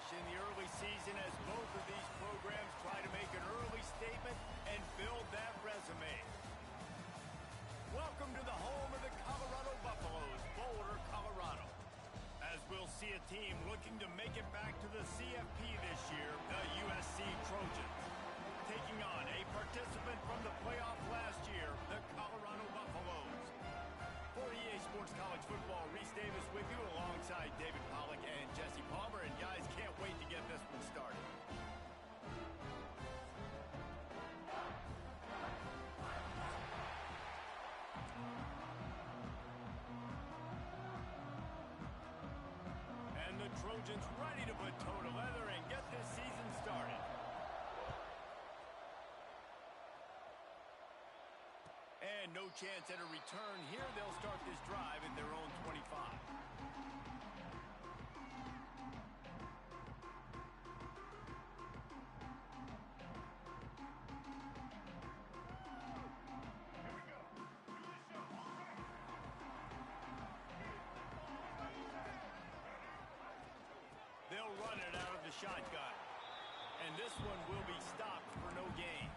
in the early season as both of these programs try to make an early statement and build that resume. Welcome to the home of the Colorado Buffaloes, Boulder, Colorado. As we'll see a team looking to make it back to the CFP this year, the USC Trojans. Taking on a participant from the playoff last year, the Colorado Buffaloes. For EA Sports College Football, Reese Davis with you alongside David Pollack and Jesse Palmer. And guys, can't wait to get this one started. And the Trojans ready to put toe to leather and get this season started. And no chance at a return here. They'll start this drive at their own 25. They'll run it out of the shotgun. And this one will be stopped for no gain.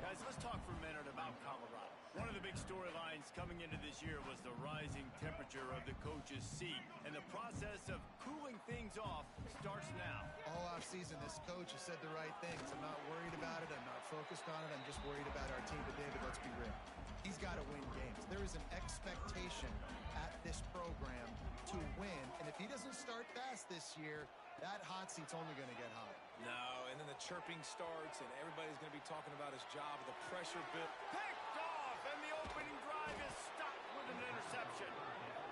Guys, let's talk for a minute about Colorado. One of the big storylines coming into this year was the rising temperature of the coach's seat. And the process of cooling things off starts now. All offseason, this coach has said the right things. I'm not worried about it. I'm not focused on it. I'm just worried about our team. But, David, let's be real. He's got to win games. There is an expectation at this program to win. And if he doesn't start fast this year, that hot seat's only going to get hot. No, and then the chirping starts, and everybody's going to be talking about his job. The pressure built. Picked off, and the opening drive is stopped with an interception.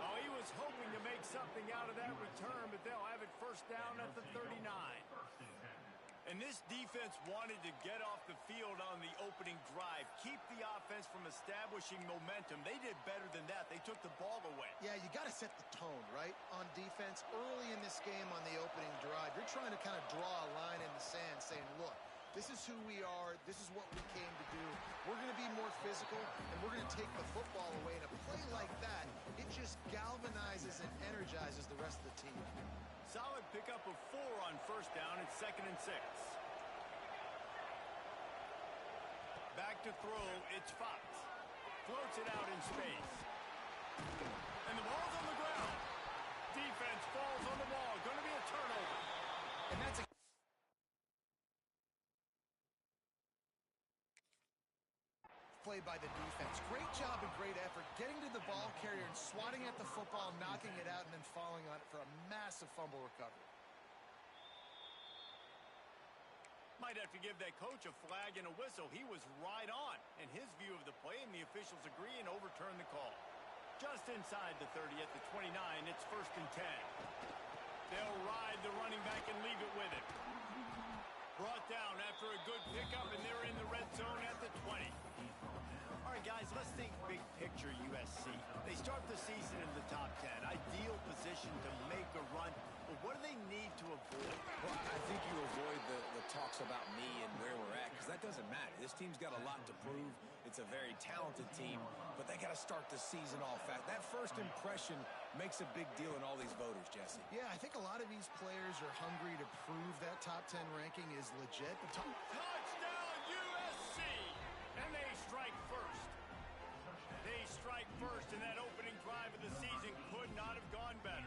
Oh, he was hoping to make something out of that return, but they'll have it first down at the 39. And this defense wanted to get off the field on the opening drive, keep the offense from establishing momentum. They did better than that. They took the ball away. Yeah, you got to set the tone, right, on defense. Early in this game on the opening drive, you're trying to kind of draw a line in the sand saying, look, this is who we are. This is what we came to do. We're going to be more physical, and we're going to take the football away. And a play like that, it just galvanizes and energizes the rest of the team. Solid pickup of 4 on first down. It's 2nd and 6. Back to throw. It's Fox. Floats it out in space. And the ball's on the ground. Defense falls on the ball. Going to be a turnover. And that's a play by the defense. Great job and great effort getting to the ball carrier and swatting at the football, knocking it out, and then falling on it for a massive fumble recovery. Might have to give that coach a flag and a whistle. He was right on in his view of the play, and the officials agree and overturn the call. Just inside the 30 at the 29, it's 1st and 10. They'll ride the running back and leave it with it. Brought down after a good pickup, and they're in the red zone at the 20. All right, guys, let's think big picture USC. They start the season in the top 10. Ideal position to make a run. But what do they need to avoid? Well, I think you avoid the talks about me and where we're at, because that doesn't matter. This team's got a lot to prove. It's a very talented team, but they got to start the season off fast. That first impression makes a big deal in all these voters, Jesse. Yeah, I think a lot of these players are hungry to prove that top 10 ranking is legit. Touchdown USC! And they strike first. They strike first, and that opening drive of the season could not have gone better.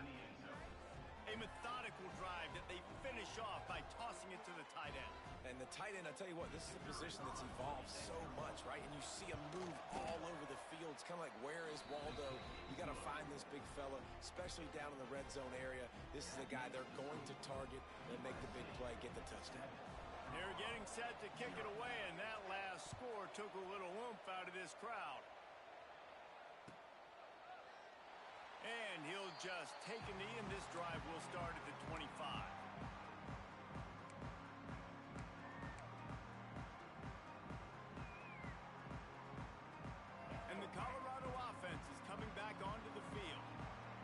A methodical drive that they finish off by tossing it to the tight end. And the tight end, I tell you what, this is a position that's evolved so much, right? And you see him move all over the field. It's kind of like, where is Waldo? You got to find this big fella, especially down in the red zone area. This is the guy they're going to target and make the big play, get the touchdown. They're getting set to kick it away, and that last score took a little oomph out of this crowd. And he'll just take a knee, and this drive will start at the 25. And the Colorado offense is coming back onto the field.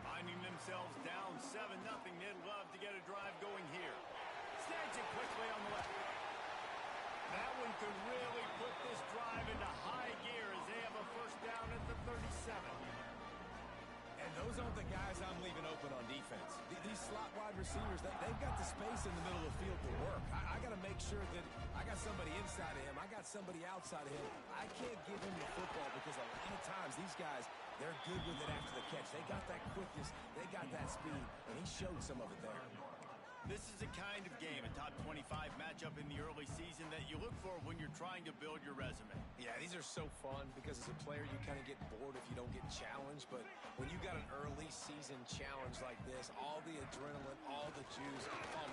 Finding themselves down 7-0, they'd love to get a drive going here. Snags it quickly on the left. That one could really put this drive into high gear as they have a first down at the 37. And those aren't the guys I'm leaving open on defense. These slot wide receivers, they've got the space in the middle of the field to work. I got to make sure that I got somebody inside of him. I got somebody outside of him. I can't give him the football because a lot of times these guys, they're good with it after the catch. They got that quickness. They got that speed, and he showed some of it there. This is the kind of game, a top 25 matchup in the early season that you look for when you're trying to build your resume. Yeah, these are so fun because as a player, you kind of get bored if you don't get challenged. But when you got an early season challenge like this, all the adrenaline, all the juice,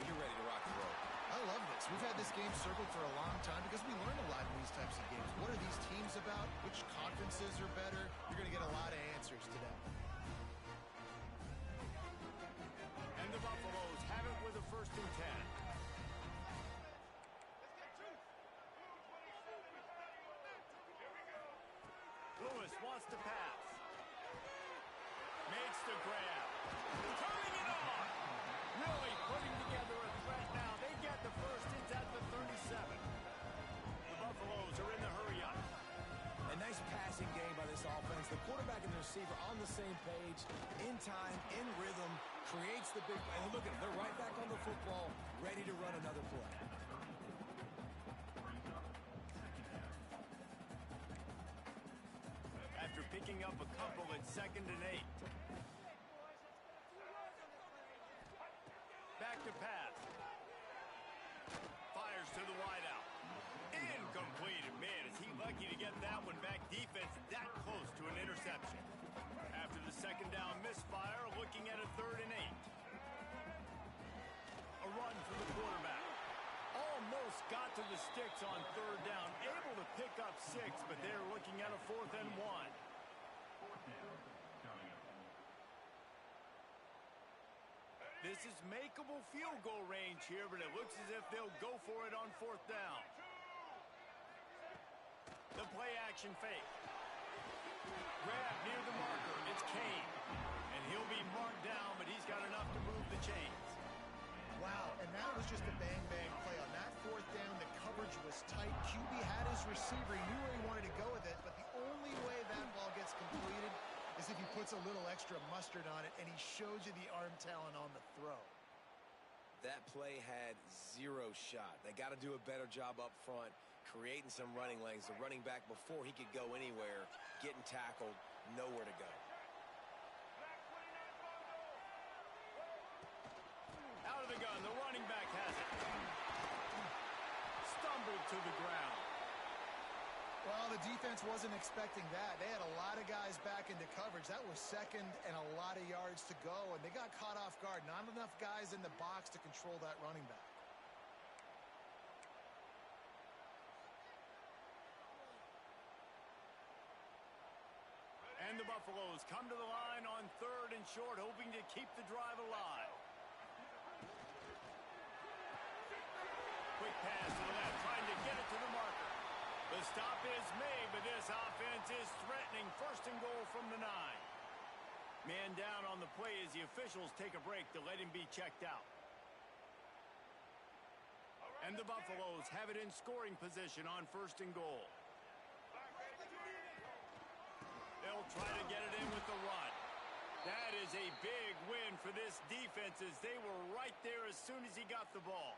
you're ready to rock and roll. I love this. We've had this game circled for a long time because we learn a lot in these types of games. What are these teams about? Which conferences are better? You're going to get a lot of answers today. And the Buffaloes have it with a 1st and 10. Lewis wants to pass. Makes the grab. Turning it on. Really putting together a threat now. They get the first. It's at the 37. The Buffaloes are in the hurry up. A nice passing game by this offense. The quarterback and the receiver on the same page, in time, in rhythm, creates the big play. And look at them. They're right back on the football, ready to run another play. After picking up a couple at 2nd and 8. Back to pass. Fires to the wideout. Incomplete. And man, is he lucky to get that one back. Defense that close to an interception. After the 2nd down misfire, looking at a 3rd and 8. A run for the quarterback. Almost got to the sticks on 3rd down. Able to pick up 6, but they're looking at a 4th and 1. This is makeable field goal range here, but it looks as if they'll go for it on 4th down. The play action fake. Grab near the marker. It's Kane. And he'll be marked down, but he's got enough to move the chains. Wow, and that was just a bang-bang play. On that 4th down, the coverage was tight. QB had his receiver. He knew where he wanted to go with it, but the only way that ball gets completed is if he puts a little extra mustard on it, and he shows you the arm talent on the throw. That play had 0 shot. They got to do a better job up front, creating some running lanes. The running back, before he could go anywhere, getting tackled, nowhere to go. Out of the gun, the running back has it. Stumbled to the ground. Well, the defense wasn't expecting that. They had a lot of guys back into coverage. That was 2nd and a lot of yards to go, and they got caught off guard. Not enough guys in the box to control that running back. And the Buffaloes come to the line on 3rd and short, hoping to keep the drive alive. Quick pass to the left, trying to get it to the marker. The stop is made, but this offense is threatening. 1st and goal from the 9. Man down on the play as the officials take a break to let him be checked out. And the Buffaloes have it in scoring position on 1st and goal. They'll try to get it in with the run. That is a big win for this defense as they were right there as soon as he got the ball.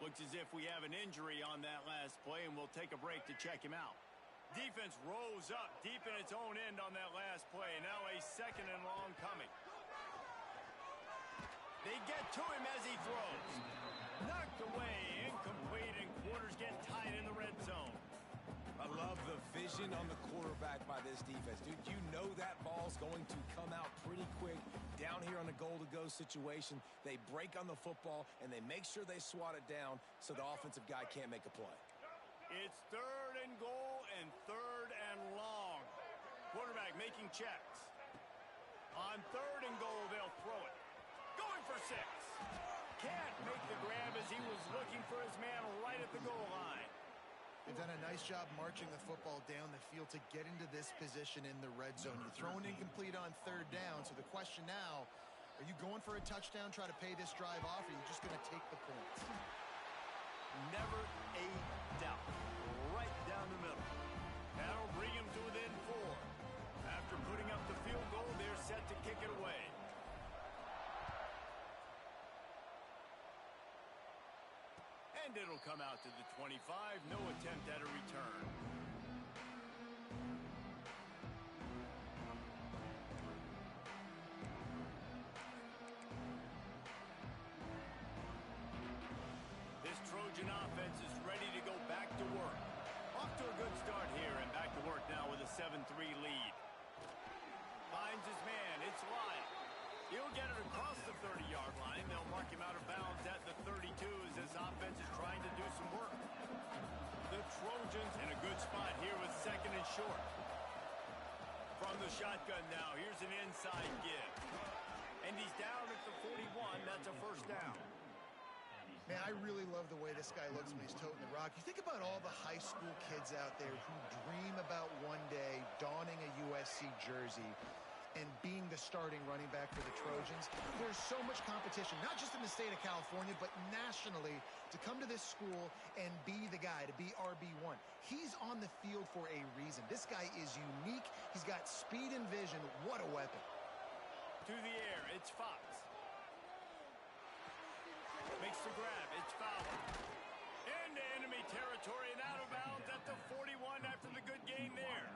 Looks as if we have an injury on that last play, and we'll take a break to check him out. Defense rose up deep in its own end on that last play. Now a 2nd and long coming. They get to him as he throws. Knocked away, incomplete, and quarters get tight in the red zone. I love the vision on the quarterback by this defense. Dude, you know that ball's going to come out pretty quick. Down here on the goal-to-go situation, they break on the football, and they make sure they swat it down so the offensive guy can't make a play. It's 3rd and goal and 3rd and long. Quarterback making checks. On 3rd and goal, they'll throw it. Going for 6. Can't make the grab as he was looking for his man right at the goal line. They've done a nice job marching the football down the field to get into this position in the red zone. You're throwing incomplete on 3rd down, so the question now, are you going for a touchdown, try to pay this drive off, or are you just going to take the points? Never a doubt. Right down the middle. That'll bring him to within 4. After putting up the field goal, they're set to kick it away. And it'll come out to the 25. No attempt at a return. This Trojan offense is ready to go back to work. Off to a good start here and back to work now with a 7-3 lead. Finds his man. It's Lyle. He'll get it across the 30-yard line. They'll mark him out of bounds at the 32 as this offense is trying to do some work. The Trojans in a good spot here with second and short. From the shotgun now, here's an inside give. And he's down at the 41. That's a first down. Man, I really love the way this guy looks when he's toting the rock. You think about all the high school kids out there who dream about one day donning a USC jersey and being the starting running back for the Trojans. There's so much competition, not just in the state of California, but nationally, to come to this school and be the guy, to be RB1. He's on the field for a reason. This guy is unique. He's got speed and vision. What a weapon. To the air, it's Fox. Makes the grab, it's fouled. Into enemy territory and out of bounds at the 41 after the good gain there.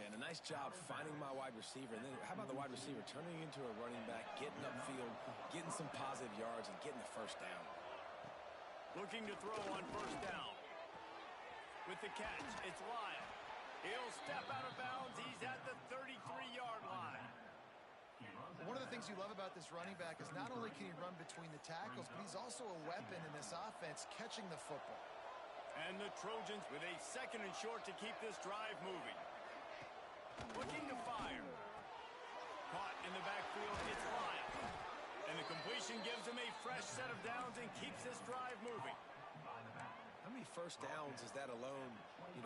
And a nice job finding my wide receiver. And then how about the wide receiver turning into a running back, getting upfield, getting some positive yards, and getting the first down. Looking to throw on first down. With the catch, it's Lyle. He'll step out of bounds. He's at the 33-yard line. One of the things you love about this running back is not only can he run between the tackles, but he's also a weapon in this offense catching the football. And the Trojans with a second and short to keep this drive moving. Looking to fire. Caught in the backfield, it's Lyle. And the completion gives him a fresh set of downs and keeps this drive moving. How many first downs is that alone,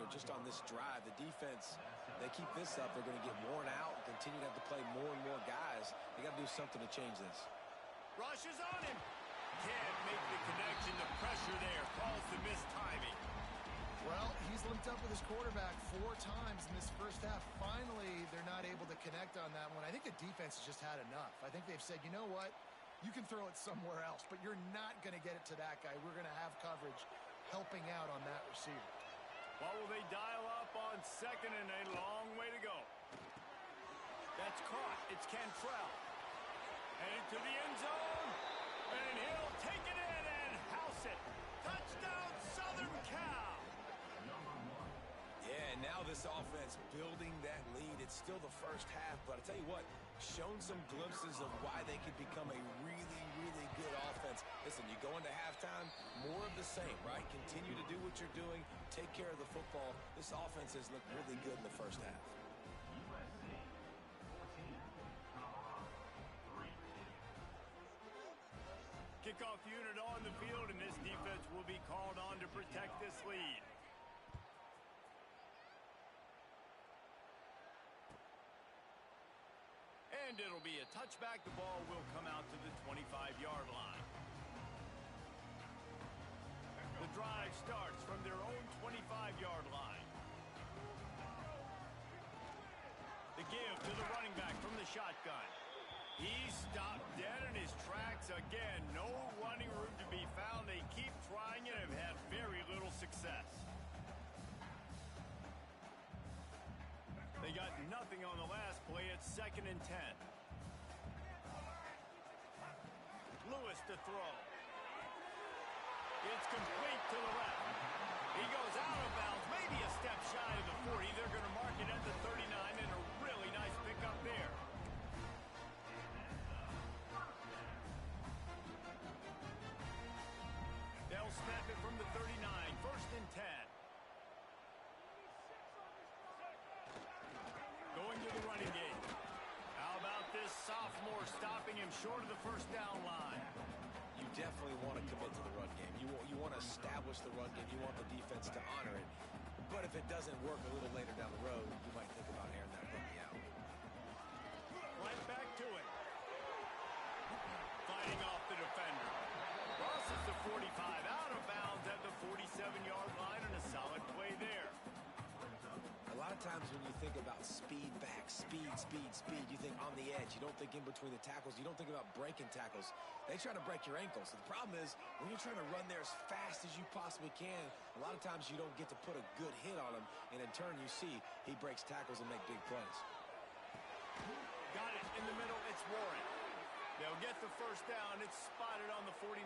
just on this drive? The defense, they keep this up, they're going to get worn out and continue to have to play more and more guys. They got to do something to change this. Rush is on him. Can't make the connection. The pressure there calls the missed timing. Well, he's linked up with his quarterback 4 times in this first half. Finally, they're not able to connect on that one. I think the defense has just had enough. I think they've said, you know what? You can throw it somewhere else, but you're not going to get it to that guy. We're going to have coverage helping out on that receiver. What will they dial up on second and a long way to go? That's caught. It's Cantrell. Headed to the end zone. And he'll take it in and house it. Touchdown, Southern Cal. Yeah, and now this offense building that lead. It's still the first half, but I tell you what, shown some glimpses of why they could become a really, really good offense. Listen, you go into halftime, more of the same, right? Continue to do what you're doing, take care of the football. This offense has looked really good in the first half. Kickoff unit on the field, and this defense will be called on to protect this lead. And it'll be a touchback. The ball will come out to the 25-yard line. The drive starts from their own 25-yard line. The give to the running back from the shotgun. He's stopped dead in his tracks again. No running room to be found. They keep trying it and have had very little success. They got nothing on the last play. It's 2nd and 10. Lewis to throw. It's complete to the left. He goes out of bounds, maybe a step shy of the 40. They're going to mark it at the 39, and a really nice pickup there. They'll snap it from the 39, 1st and 10. Going to the running game. How about this sophomore stopping him short of the first down line? You definitely want to commit to the run game. You want to establish the run game. You want the defense to honor it. But if it doesn't work a little later down the road, you might think about airing that rookie out. Right back to it. Fighting off the defender. Crosses the 45, out of bounds at the 47-yard line, and a solid play there. A A lot of times when you think about speed back, speed, you think on the edge. You don't think in between the tackles. You don't think about breaking tackles. They try to break your ankles. The problem is when you're trying to run there as fast as you possibly can, a lot of times you don't get to put a good hit on him, and in turn you see he breaks tackles and make big plays. Got it in the middle. It's Warren. They'll get the first down. It's spotted on the 49.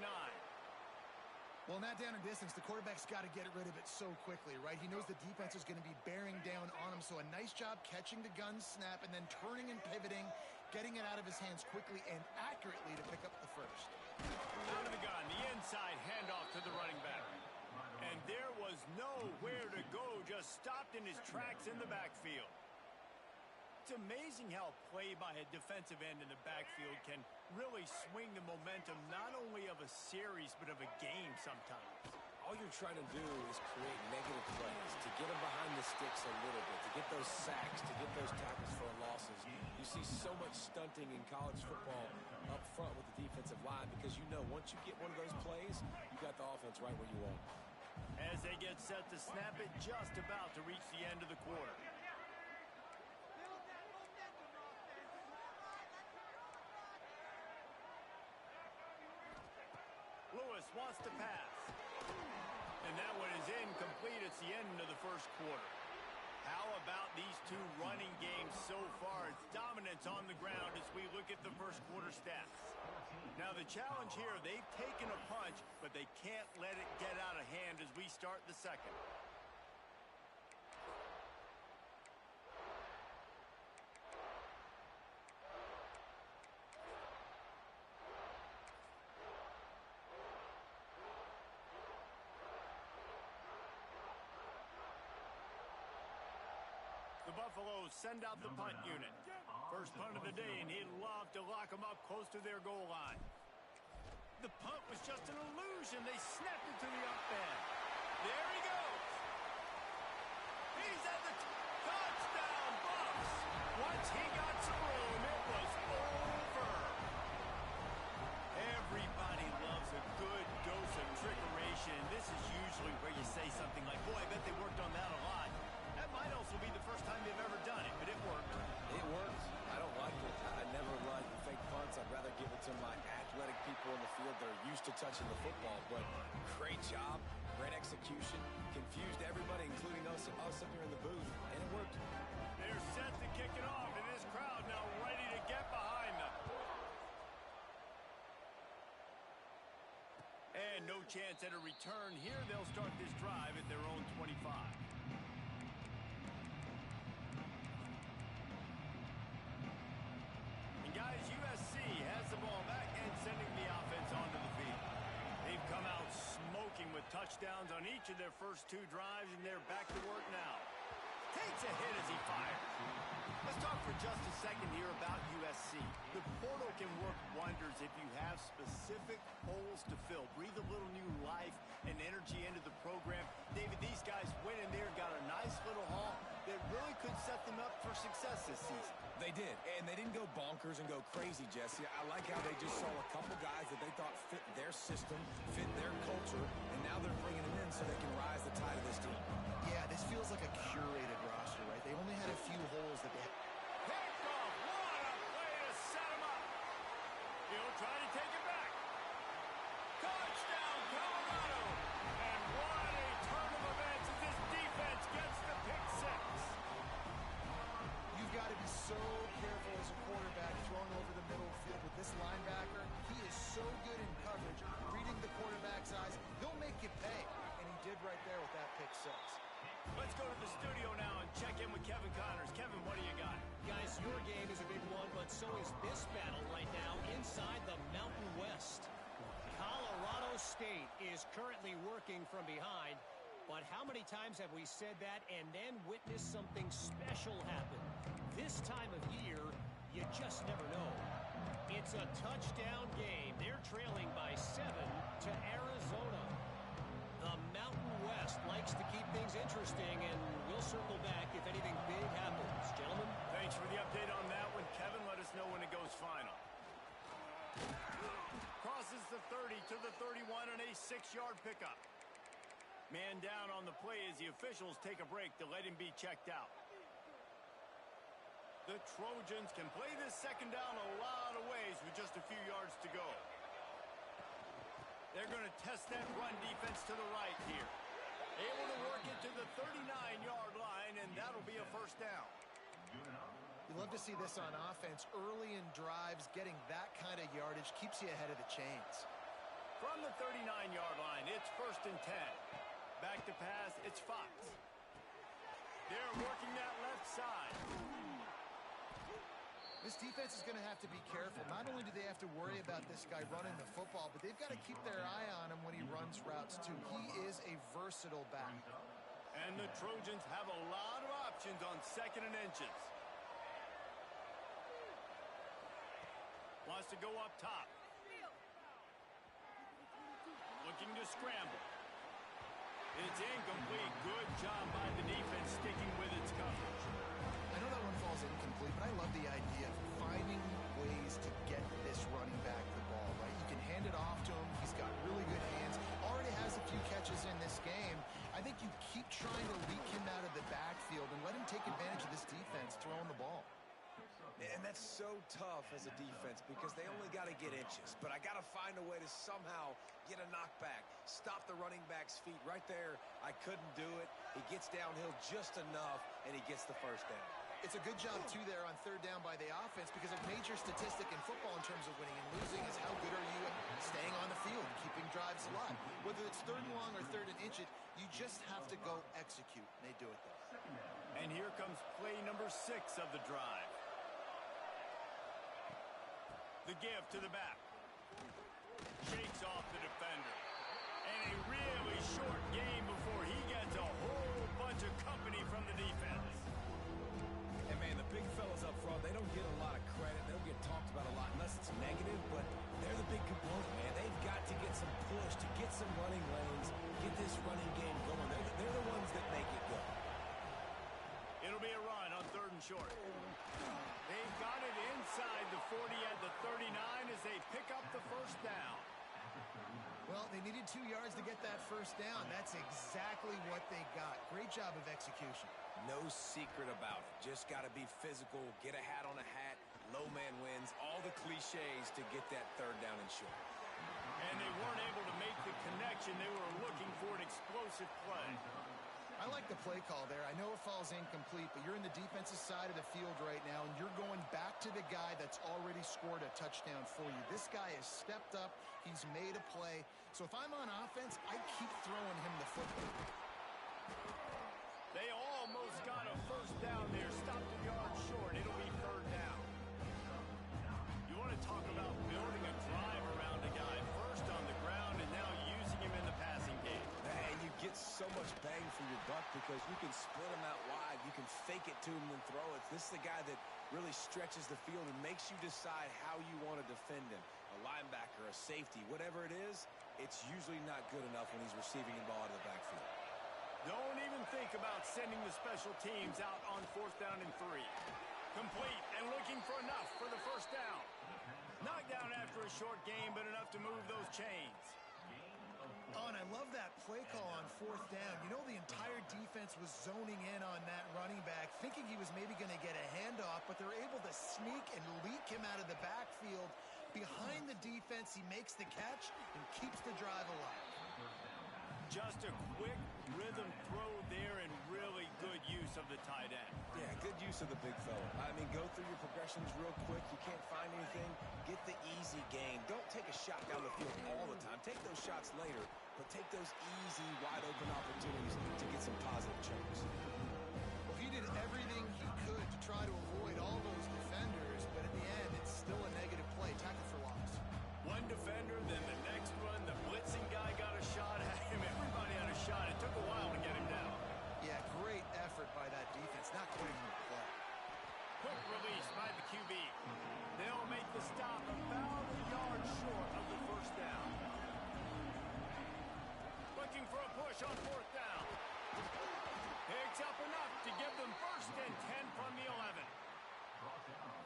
Well, in that down and distance, the quarterback's got to get rid of it so quickly, right? He knows the defense is going to be bearing down on him, so a nice job catching the gun snap and then turning and pivoting, getting it out of his hands quickly and accurately to pick up the first. Out of the gun, the inside handoff to the running back. And there was nowhere to go, just stopped in his tracks in the backfield. It's amazing how play by a defensive end in the backfield can really swing the momentum not only of a series but of a game sometimes. All you're trying to do is create negative plays, to get them behind the sticks a little bit, to get those sacks, to get those tackles for losses. You see so much stunting in college football up front with the defensive line because you know once you get one of those plays, you got the offense right where you want. As they get set to snap it, just about to reach the end of the quarter. Lewis wants to pass. And that one is incomplete. It's the end of the first quarter. How about these two running games so far? It's dominance on the ground as we look at the first quarter stats. Now the challenge here, they've taken a punch, but they can't let it get out of hand as we start the second. The Buffaloes send out the punt unit. First punt of the day, and he'd love to lock them up close to their goal line. The punt was just an illusion. They snapped it to the up end. There he goes. He's at the touchdown, Buffs. Once he got some room, it was over. Everybody loves a good dose of trickeration. This is usually where you say something like, boy, I bet they worked on that a lot. That might also be the first time they've ever done it, but it worked. It worked. I don't like it. I never like fake punts. I'd rather give it to my athletic people in the field that are used to touching the football. But great job, great execution, confused everybody, including us up here in the booth, and it worked. They're set to kick it off, and this crowd now ready to get behind them. And no chance at a return here. They'll start this drive at their own 25. Guys, USC has the ball back and sending the offense onto the field. They've come out smoking with touchdowns on each of their first two drives, and they're back to work now. Takes a hit as he fires. Let's talk for just a second here about USC. The portal can work wonders if you have specific holes to fill. Breathe a little new life and energy into the program. David, these guys went in there and got a nice little haul that really could set them up for success this season. They did, and they didn't go bonkers and go crazy, Jesse. I like how they just saw a couple guys that they thought fit their system, fit their culture, and now they're bringing them in so they can rise the tide of this team. Yeah, this feels like a curated roster, right? They only had a few holes that they had. Picked off. What a play to set him up. He'll try to take it back. Touchdown, Colorado. And what a turn of events as this defense gets the pick six. You've got to be so careful as a quarterback throwing over the middle field with this linebacker. He is so good in coverage, reading the quarterback's eyes. He'll make you pay, and he did right there with that pick six. Let's go to the studio now and check in with Kevin Connors. Kevin, what do you got? Guys, your game is a big one, but so is this battle right now inside the Mountain West. Colorado State is currently working from behind, but how many times have we said that and then witnessed something special happen? This time of year, you just never know. It's a touchdown game. They're trailing by 7 to Arizona. The Mountain West likes to keep things interesting, and we'll circle back if anything big happens. Gentlemen? Thanks for the update on that one, Kevin. Let us know when it goes final. Crosses the 30 to the 31 on a 6-yard pickup. Man down on the play as the officials take a break to let him be checked out. The Trojans can play this second down a lot of ways with just a few yards to go. They're going to test that run defense to the right here. Able to work it to the 39-yard line, and that'll be a first down. You love to see this on offense. Early in drives, getting that kind of yardage keeps you ahead of the chains. From the 39-yard line, it's 1st and 10. Back to pass, it's Fox. They're working that left side. This defense is going to have to be careful. Not only do they have to worry about this guy running the football, but they've got to keep their eye on him when he runs routes too. He is a versatile back. And the Trojans have a lot of options on 2nd and inches. Wants to go up top. Looking to scramble. It's incomplete. Good job by the defense sticking with its coverage. I know that one falls incomplete, but I love the idea of finding ways to get this running back the ball, right? You can hand it off to him. He's got really good hands. Already has a few catches in this game. I think you keep trying to leak him out of the backfield and let him take advantage of this defense throwing the ball. And that's so tough as a defense because they only got to get inches. But I got to find a way to somehow get a knockback, stop the running back's feet right there. I couldn't do it. He gets downhill just enough, and he gets the first down. It's a good job, too, there on 3rd down by the offense because a major statistic in football in terms of winning and losing is how good are you at staying on the field, keeping drives alive. Whether it's 3rd and long or 3rd and inch it, you just have to go execute. And they do it, though. And here comes play number 6 of the drive. The give to the back. Shakes off the defender. And a really short game before he gets a whole bunch of company from the defense. And, man, the big fellas up front, they don't get a lot of credit. They don't get talked about a lot unless it's negative, but they're the big component, man. They've got to get some push, to get some running lanes, get this running game going. They're the ones that make it go. It'll be a run on 3rd and short. They've got it inside the 40 at the 39 as they pick up the first down. Well, they needed 2 yards to get that first down. That's exactly what they got. Great job of execution. No secret about it. Just got to be physical, get a hat on a hat, low man wins, all the cliches to get that 3rd down and short. And they weren't able to make the connection. They were looking for an explosive play. I like the play call there. I know it falls incomplete, but you're in the defensive side of the field right now, and you're going back to the guy that's already scored a touchdown for you. This guy has stepped up. He's made a play. So if I'm on offense, I keep throwing him the football. They almost got a first down there. Stopped a yard short. It'll be 3rd down. You want to talk about building a drive around a guy. First on the ground and now using him in the passing game. And you get so much bang for your buck because you can split him out wide. You can fake it to him and throw it. This is the guy that really stretches the field and makes you decide how you want to defend him. A linebacker, a safety, whatever it is, it's usually not good enough when he's receiving the ball out of the backfield. Don't even think about sending the special teams out on 4th down and 3. Complete and looking for enough for the first down. Knocked down after a short game, but enough to move those chains. Oh, and I love that play call on 4th down. You know, the entire defense was zoning in on that running back, thinking he was maybe going to get a handoff, but they're able to sneak and leak him out of the backfield. Behind the defense, he makes the catch and keeps the drive alive. Just a quick rhythm throw there and really good use of the tight end. Yeah, good use of the big fella. I mean, go through your progressions real quick. You can't find anything. Get the easy gain. Don't take a shot down the field all the time. Take those shots later, but take those easy, wide-open opportunities to get some positive chunks. Well, he did everything he could to try to avoid all those defenders, but at the end, it's still a negative play. Tackle for loss. One defender, then the next one. The blitzing guy got a shot at him. Everybody had a shot. It took a while to get him down. Yeah, great effort by that defense. Not quitting the play. Quick release by the QB. They'll make the stop about a yard short of the first down. Looking for a push on 4th down. Picks up enough to give them 1st and 10 from the 11.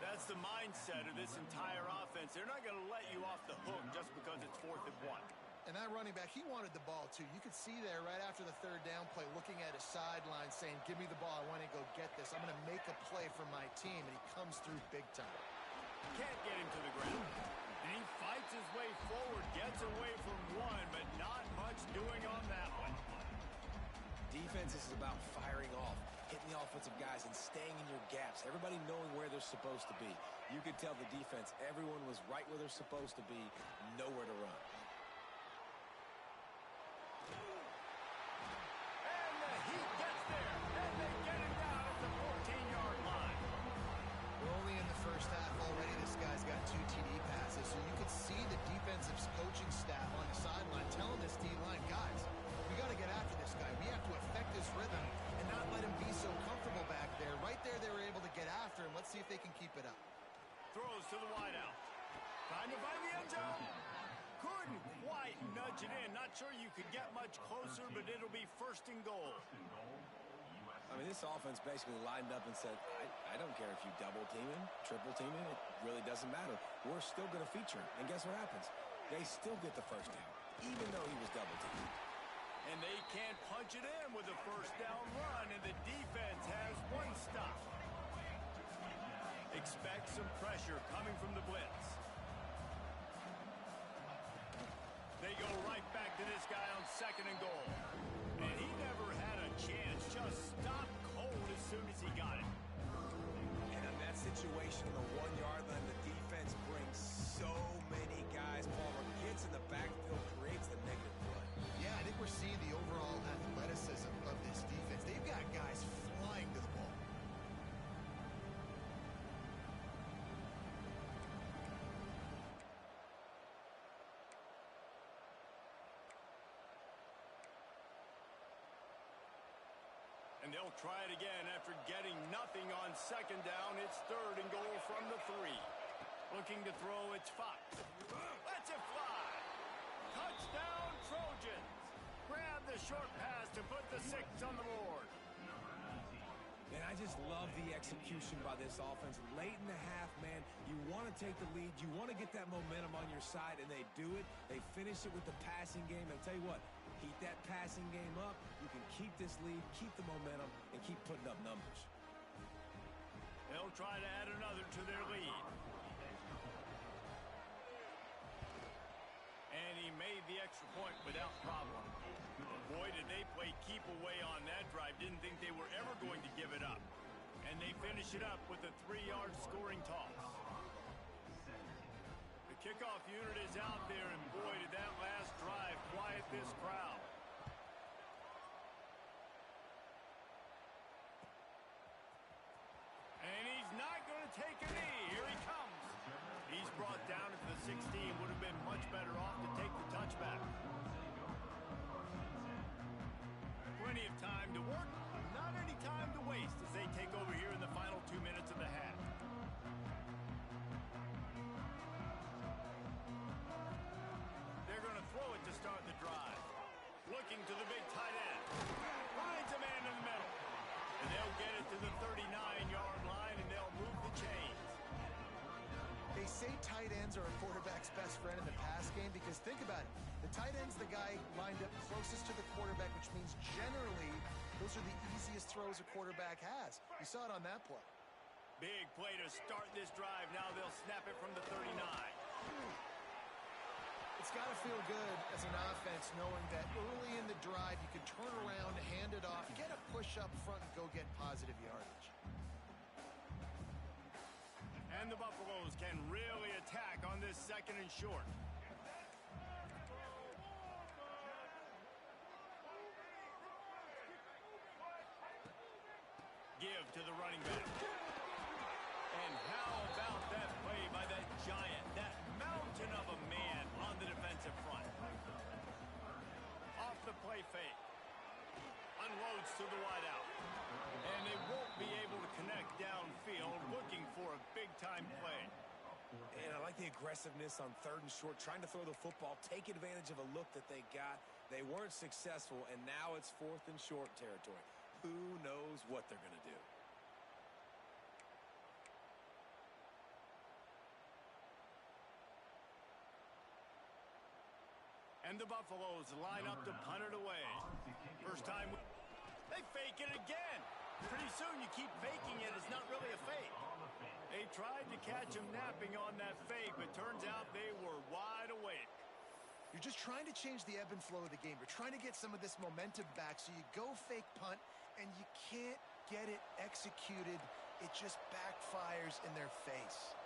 That's the mindset of this entire offense. They're not going to let you off the hook just because it's 4th and 1. And that running back, he wanted the ball too. You could see there right after the third down play, looking at his sideline saying, give me the ball. I want to go get this. I'm going to make a play for my team. And he comes through big time. Can't get him to the ground. And he fights his way forward, gets away from one, but not much doing on that one. Defense is about firing off, hitting the offensive guys, and staying in your gaps. Everybody knowing where they're supposed to be. You could tell the defense, everyone was right where they're supposed to be, nowhere to run. And the Heat gets there, and they get him down at the 14-yard line. We're only in the first half already. This guy's got 2 TD passes, so you could see the defensive coaching staff on the sideline telling this D-line, guys, we got to get after this guy. We have to affect his rhythm and not let him be so comfortable back there. Right there, they were able to get after him. Let's see if they can keep it up. Throws to the wideout. Trying to find the end zone. Couldn't quite nudge it in. Not sure you could get much closer, but it'll be first and goal. I mean, this offense basically lined up and said, I don't care if you double team him, triple team him. It really doesn't matter. We're still going to feature him. And guess what happens? They still get the first down, even though he was double teamed. And they can't punch it in with a first down run, and the defense has one stop. Expect some pressure coming from the blitz. They go right back to this guy on second and goal. And he never had a chance. Just stopped cold as soon as he got it. And in that situation, on the 1-yard line, the defense brings so many guys. Palmer gets in the backfield, creates the negative play. Yeah, I think we're seeing the overall athleticism of this defense. They've got guys flying to the ball. And they'll try it again after getting nothing on second down. It's third and goal from the 3. Looking to throw, it's Fox. Lets it fly. Touchdown, Trojans. Grab the short pass to put the 6 on the board. Man, I just love the execution by this offense. Late in the half, man, you want to take the lead. You want to get that momentum on your side, and they do it. They finish it with the passing game. And I'll tell you what, keep that passing game up. You can keep this lead, keep the momentum, and keep putting up numbers. They'll try to add another to their lead. And he made the extra point without problem. Boy, did they play keep away on that drive. Didn't think they were ever going to give it up. And they finish it up with a 3-yard scoring toss. The kickoff unit is out there, and boy, did that last drive quiet this crowd. And he's not going to take a knee. Here he comes. He's brought down at the 16. Would have been much better off to take the touchback. Plenty of time to work, not any time to waste as they take over here in the final 2 minutes of the half. They're going to throw it to start the drive. Looking to the big tight end. Finds a man in the middle. And they'll get it to the 39-yard line, and they'll move the chains. They say tight ends are a quarterback's best friend in the pass game because think about it. The tight end's the guy lined up closest to the quarterback, which means generally those are the easiest throws a quarterback has. You saw it on that play. Big play to start this drive. Now they'll snap it from the 39. It's got to feel good as an offense knowing that early in the drive you can turn around, hand it off, get a push up front, and go get positive yardage. And the Buffaloes can really attack on this second and short. Give to the running back. And how about that play by that giant, that mountain of a man on the defensive front? Off the play fake. Unloads to the wideout. And they won't be able to connect downfield, looking for a big-time play. And I like the aggressiveness on third and short, trying to throw the football, take advantage of a look that they got. They weren't successful, and now it's fourth and short territory. Who knows what they're going to do? And the Buffaloes line up to punt it away. First time. They fake it again. Pretty soon you keep faking it. It's not really a fake. They tried to catch him napping on that fake, but turns out they were wide awake. You're just trying to change the ebb and flow of the game. You're trying to get some of this momentum back, so you go fake punt, and you can't get it executed. It just backfires in their face.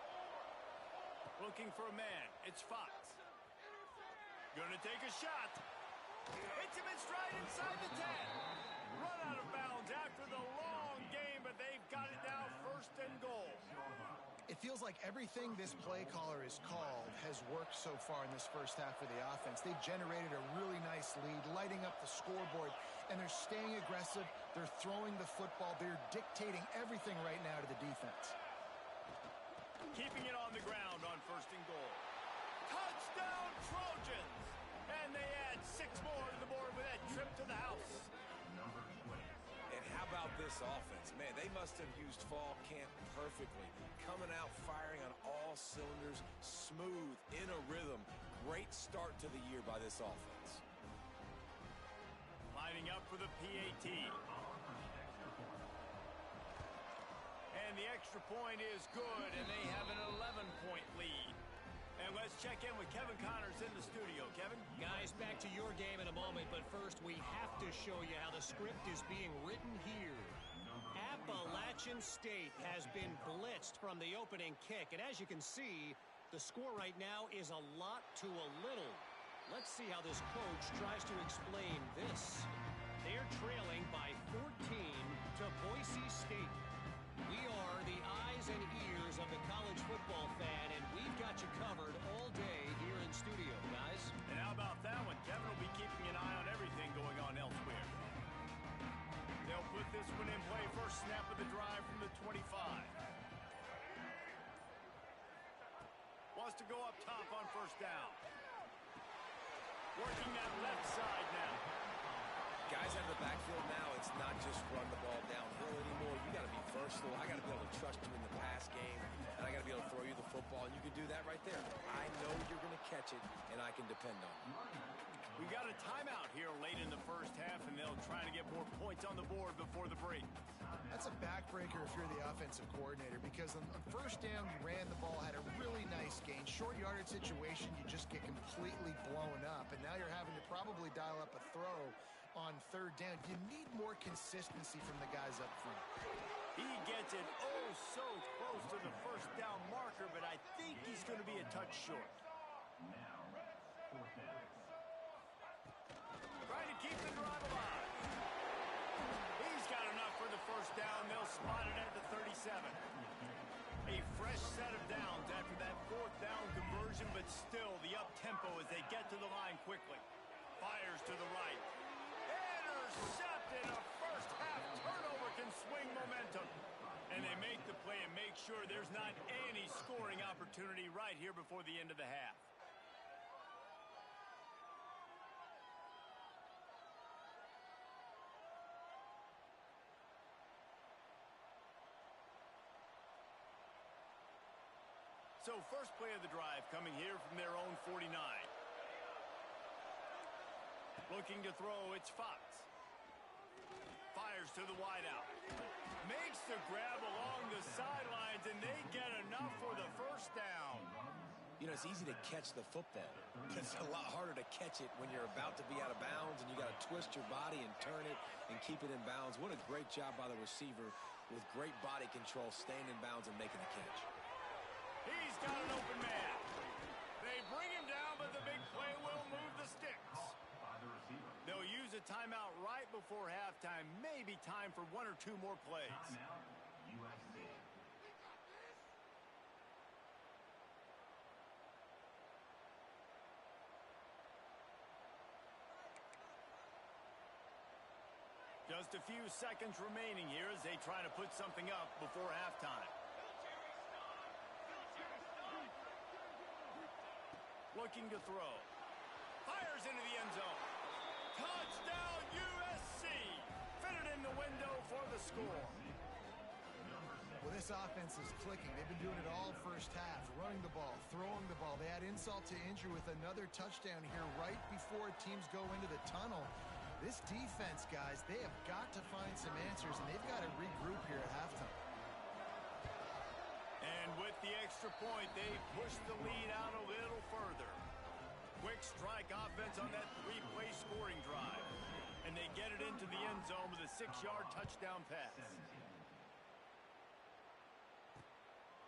Looking for a man. It's Fox. Gonna take a shot. Hits him in stride inside the 10. Run out of bounds after the long game, but they've got it now first and goal. It feels like everything this play caller has called has worked so far in this first half of the offense. They've generated a really nice lead, lighting up the scoreboard, and they're staying aggressive. They're throwing the football. They're dictating everything right now to the defense. Keeping it on the ground on first and goal. Touchdown Trojans! And they add 6 more to the board with that trip to the house. And how about this offense? Man, they must have used fall camp perfectly. Coming out firing on all cylinders, smooth, in a rhythm. Great start to the year by this offense. Lining up for the PAT. And the extra point is good, and they have an 11-point lead. And let's check in with Kevin Connors in the studio. Kevin? Guys, back to your game in a moment, but first we have to show you how the script is being written here. Appalachian State has been blitzed from the opening kick, and as you can see, the score right now is a lot to a little. Let's see how this coach tries to explain this. They're trailing by 14 to Boise State. We are the eyes and ears of the college football fan, and we've got you covered all day here in studio, guys. And how about that one? Kevin will be keeping an eye on everything going on elsewhere. They'll put this one in play. First snap of the drive from the 25. Wants to go up top on first down. Working that left side now. Guys out of the backfield now, it's not just run the ball downhill anymore. You got to be versatile. I got to be able to trust you in the pass game, and I got to be able to throw you the football, and you can do that right there. I know you're going to catch it, and I can depend on you. We've got a timeout here late in the first half, and they'll try to get more points on the board before the break. That's a backbreaker if you're the offensive coordinator, because on first down, you ran the ball, had a really nice gain. Short yardage situation, you just get completely blown up, and now you're having to probably dial up a throw on third down. You need more consistency from the guys up front. He gets it oh so close to the first down marker, but I think he's going to be a touch short. Trying to keep the drive alive. He's got enough for the first down. They'll spot it at the 37. A fresh set of downs after that fourth down conversion, but still the up-tempo as they get to the line quickly. Fires to the right. Intercepted. A first half turnover can swing momentum. And they make the play and make sure there's not any scoring opportunity right here before the end of the half. So first play of the drive coming here from their own 49. Looking to throw, it's Fox. Fires to the wideout. Makes the grab along the sidelines, and they get enough for the first down. You know, it's easy to catch the football, but it's a lot harder to catch it when you're about to be out of bounds and you got to twist your body and turn it and keep it in bounds. What a great job by the receiver with great body control, staying in bounds and making the catch. He's got an open man. They bring him down, but the big play will move the sticks. They'll use a timeout right before halftime. Maybe time for 1 or 2 more plays. USC. Just a few seconds remaining here as they try to put something up before halftime. Looking to throw. Fires into the end zone. Touchdown USC. Fitted in the window for the score. Well, this offense is clicking. They've been doing it all first half, running the ball, throwing the ball. They had insult to injury with another touchdown here right before teams go into the tunnel. This defense, guys, they have got to find some answers, and they've got to regroup here at halftime. And with the extra point, they push the lead out a little further. Quick strike offense on that three-play scoring drive. And they get it into the end zone with a 6-yard touchdown pass.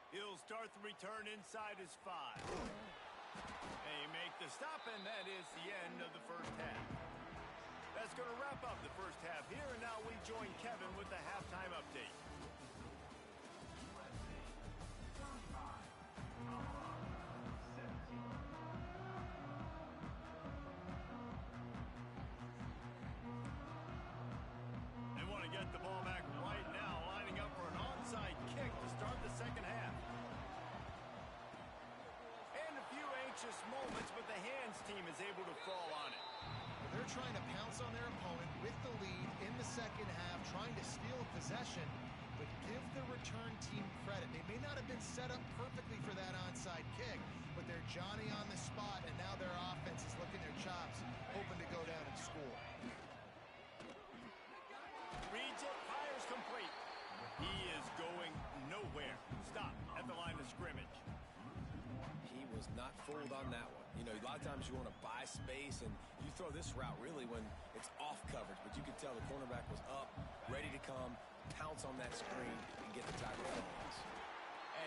He'll start the return inside his 5. They make the stop, and that is the end of the first half. That's going to wrap up the first half here, and now we join Kevin with the halftime update. They want to get the ball back right now, lining up for an onside kick to start the second half. And a few anxious moments, but the hands team is able to fall on it. They're trying to pounce on their opponent with the lead in the second half, trying to steal a possession, but give the return team credit. They may not have been set up perfectly for that onside kick, but they're Johnny on the spot, and now their offense is licking their chops, hoping to go down and score. Reads it, fires complete. He is going nowhere. Stop at the line of scrimmage. He was not fooled on that one. You know, a lot of times you want to buy space, and you throw this route really when it's off coverage, but you could tell the cornerback was up, ready to come, pounce on that screen, and get the tackle for loss.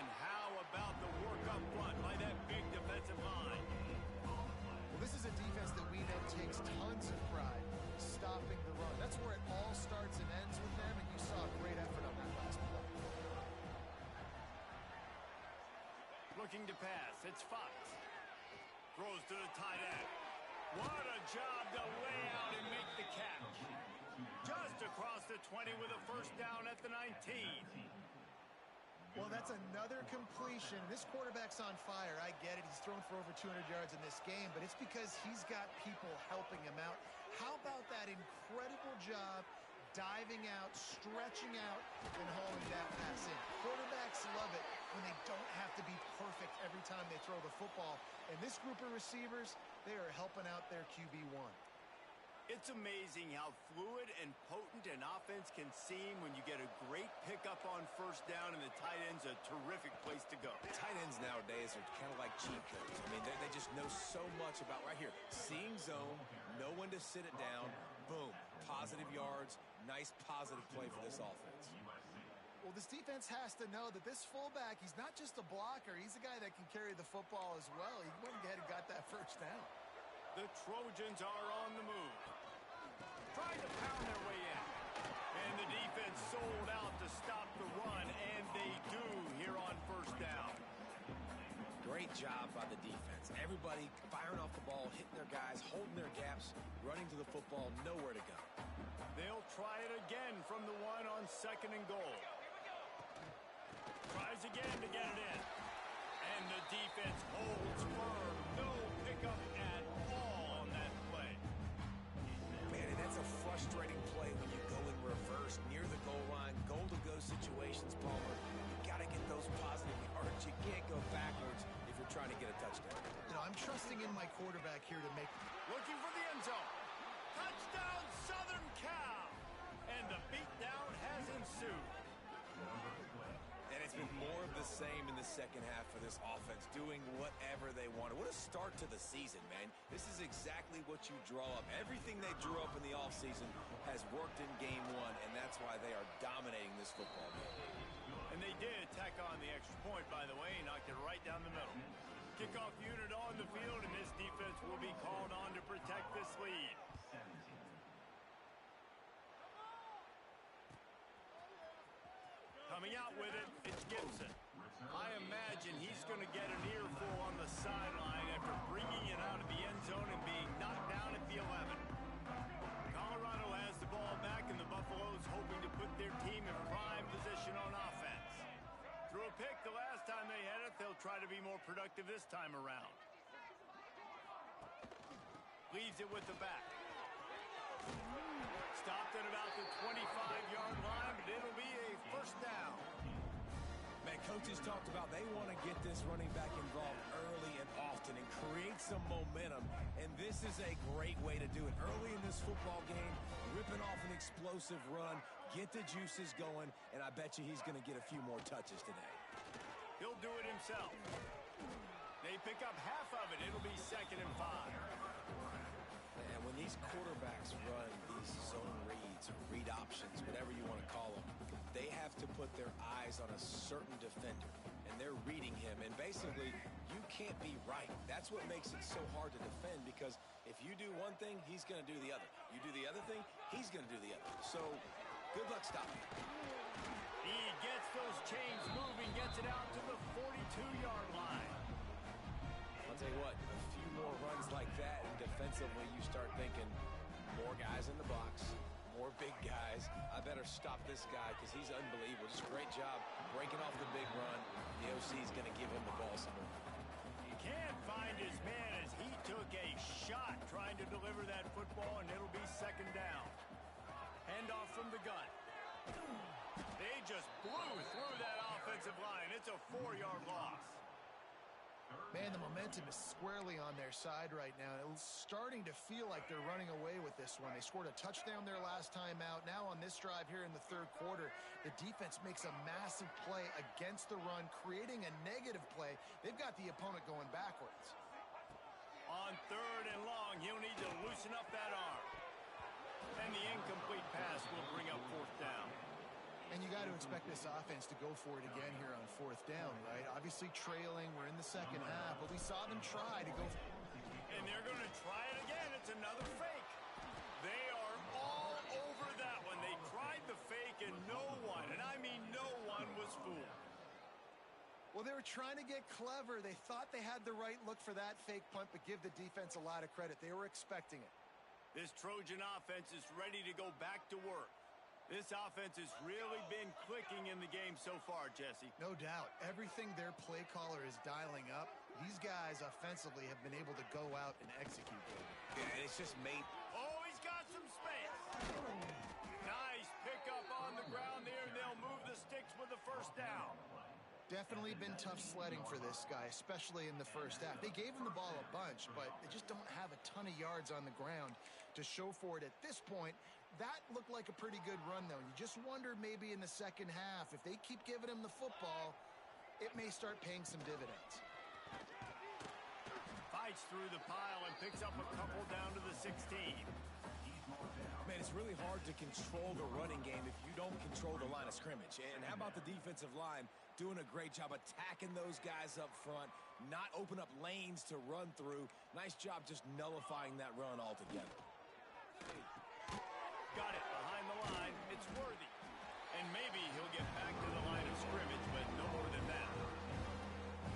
And how about the work up front by that big defensive line? Well, this is a defense that we know takes tons of pride stopping the run. That's where it all starts and ends with them, and you saw a great effort on that last play. Looking to pass, it's Fox. Throws to the tight end. What a job to lay out and make the catch. Just across the 20 with a first down at the 19. Well, that's another completion. This quarterback's on fire. I get it. He's thrown for over 200 yards in this game, but it's because he's got people helping him out. How about that incredible job diving out, stretching out, and hauling that pass in? Quarterbacks love it when they don't have to be perfect every time they throw the football. And this group of receivers, they are helping out their QB1. It's amazing how fluid and potent an offense can seem when you get a great pickup on first down, and the tight end's a terrific place to go. Tight ends nowadays are kind of like cheat codes. I mean, they just know so much about right here. Seeing zone, know when to sit it down, boom, positive yards, nice positive play for this offense. Well, this defense has to know that this fullback, he's not just a blocker. He's a guy that can carry the football as well. He went ahead and got that first down. The Trojans are on the move. Trying to pound their way in. And the defense sold out to stop the run, and they do here on first down. Great job by the defense. Everybody firing off the ball, hitting their guys, holding their gaps, running to the football, nowhere to go. They'll try it again from the 1 on 2nd and goal. Tries again to get it in. And the defense holds firm. No pickup at all on that play. Man, and that's a frustrating play when you go in reverse near the goal line, goal-to-go situations, Palmer. You got to get those positive yards. You can't go backwards if you're trying to get a touchdown. You know, I'm trusting in my quarterback here to make... Looking for the end zone. Touchdown, Southern Cal. And the beatdown has ensued. And it's been more of the same in the second half for this offense, doing whatever they wanted. What a start to the season, man. This is exactly what you draw up. Everything they drew up in the offseason has worked in game 1, and that's why they are dominating this football game. And they did tack on the extra point, by the way, knocked it right down the middle. Kickoff unit on the field, and this defense will be called on to protect this lead. Coming out with it, it's Gibson. I imagine he's going to get an earful on the sideline after bringing it out of the end zone and being knocked down at the 11. Colorado has the ball back, and the Buffaloes hoping to put their team in prime position on offense. Threw a pick the last time they had it. They'll try to be more productive this time around. Leaves it with the back. Stopped at about the 25-yard line, but it'll be a first down. Man, coaches talked about they want to get this running back involved early and often and create some momentum, and this is a great way to do it. Early in this football game, ripping off an explosive run, get the juices going, and I bet you he's going to get a few more touches today. He'll do it himself. They pick up half of it. It'll be 2nd and 5. And when these quarterbacks run these zone reads or read options, whatever you want to call them, they have to put their eyes on a certain defender, and they're reading him. And basically, you can't be right. That's what makes it so hard to defend, because if you do one thing, he's going to do the other. You do the other thing, he's going to do the other. So good luck stopping. He gets those chains moving, gets it out to the 42-yard line. I'll tell you what, a few more runs like that, and defensively you start thinking more guys in the box, more big guys. I better stop this guy because he's unbelievable. Just a great job breaking off the big run. The OC is going to give him the ball some more. He can't find his man as he took a shot trying to deliver that football, and it'll be 2nd down. Handoff from the gun. They just blew through that offensive line. It's a 4-yard loss. Man, the momentum is squarely on their side right now. It's starting to feel like they're running away with this one. They scored a touchdown their last time out. Now on this drive here in the 3rd quarter, the defense makes a massive play against the run, creating a negative play. They've got the opponent going backwards. On 3rd and long, he'll need to loosen up that arm. And the incomplete pass will bring up 4th down. And you got to expect this offense to go for it again here on 4th down, right? Obviously trailing. We're in the 2nd half, but we saw them try to go. And they're going to try it again. It's another fake. They are all over that one. They tried the fake, and no one, and I mean no one, was fooled. Well, they were trying to get clever. They thought they had the right look for that fake punt, but give the defense a lot of credit. They were expecting it. This Trojan offense is ready to go back to work. This offense has really been clicking in the game so far, Jesse. No doubt. Everything their play caller is dialing up, these guys offensively have been able to go out and execute. Yeah, and it's just made. Oh, he's got some space. Nice pickup on the ground there. They'll move the sticks with the 1st down. Definitely been tough sledding for this guy, especially in the 1st half. They gave him the ball a bunch, but they just don't have a ton of yards on the ground to show for it at this point. That looked like a pretty good run, though. You just wonder maybe in the 2nd half, if they keep giving him the football, it may start paying some dividends. Fights through the pile and picks up a couple down to the 16. Man, it's really hard to control the running game if you don't control the line of scrimmage. And how about the defensive line doing a great job attacking those guys up front, not open up lanes to run through. Nice job just nullifying that run altogether. Got it behind the line. It's worthy. And maybe he'll get back to the line of scrimmage, but no more than that.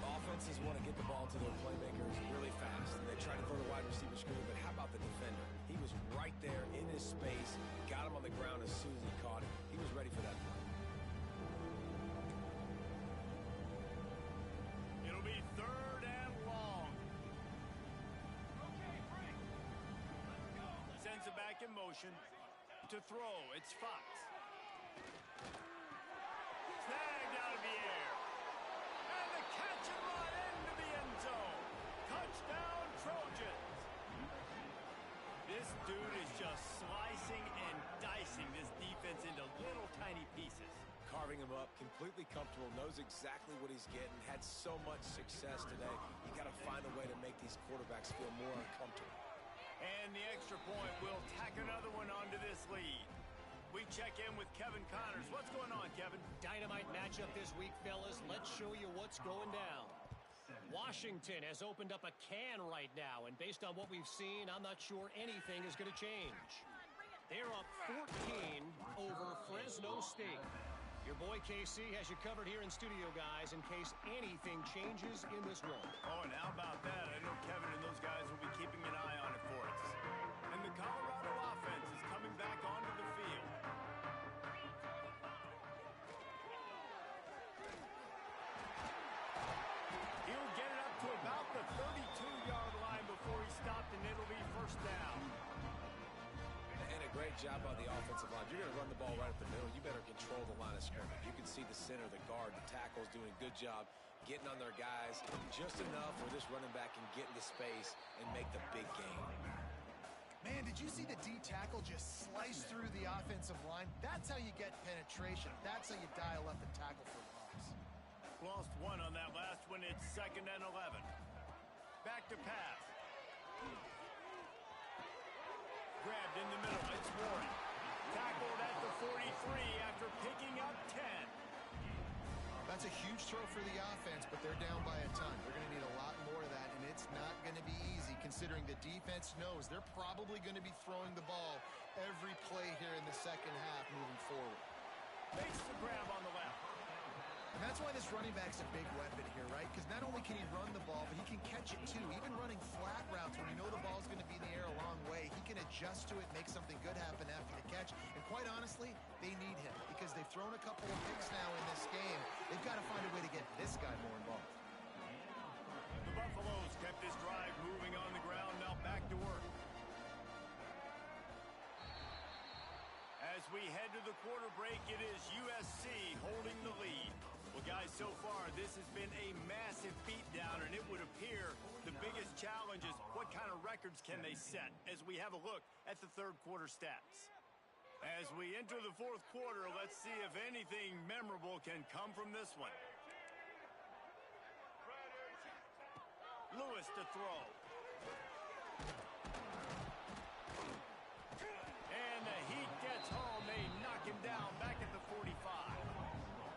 Offenses want to get the ball to their playmakers really fast, and they try to throw the wide receiver screen, but how about the defender? He was right there in his space, got him on the ground as soon as he caught him. He was ready for that play. It'll be 3rd and long. Sends it back in motion. To throw, it's Fox. Snagged out of the air. And the catch and run into the end zone. Touchdown, Trojans. This dude is just slicing and dicing this defense into little tiny pieces. Carving him up, completely comfortable, knows exactly what he's getting, had so much success today. You got to find a way to make these quarterbacks feel more uncomfortable. And the extra point will tack another one onto this lead. We check in with Kevin Connors. What's going on, Kevin? Dynamite matchup this week, fellas. Let's show you what's going down. Washington has opened up a can right now, and based on what we've seen, I'm not sure anything is going to change. They're up 14 over Fresno State. Your boy KC has you covered here in studio, guys, in case anything changes in this one. Oh, and how about that? I know Kevin and those guys will be keeping an eye on it for us. And the Colorado offense is coming back onto the field. He'll get it up to about the 32-yard line before he stopped, and it'll be 1st down. And a Great job by the offensive line. You're going to run the ball right up the middle. You better control the line of scrimmage. You can see the center, the guard, the tackles doing a good job getting on their guys just enough where this running back can get into space and make the big game. Man, did you see the D tackle just slice through the offensive line? That's how you get penetration. That's how you dial up and tackle for loss. Lost one on that last one. It's 2nd and 11. Back to pass. Grabbed in the middle. It's Warren. Tackled at the 43 after picking up 10. That's a huge throw for the offense, but they're down by a ton. They're going to need a lot more of that, and it's not going to be easy considering the defense knows they're probably going to be throwing the ball every play here in the second half moving forward. Makes the grab on the left. And that's why this running back's a big weapon here, right? Because not only can he run the ball, but he can catch it too. Even running flat routes when you know the ball's going to be in the air a long way, he can adjust to it, make something good happen after the catch. And quite honestly, they need him because they've thrown a couple of picks now in this game. They've got to find a way to get this guy more involved. The Buffaloes kept this drive moving on the ground. Now back to work. As we head to the quarter break, it is USC holding the lead. Well, guys, so far, this has been a massive beatdown, and it would appear the biggest challenge is what kind of records can they set as we have a look at the third quarter stats. As we enter the fourth quarter, let's see if anything memorable can come from this one. Lewis to throw. And the Heat gets home. They knock him down back at the 45.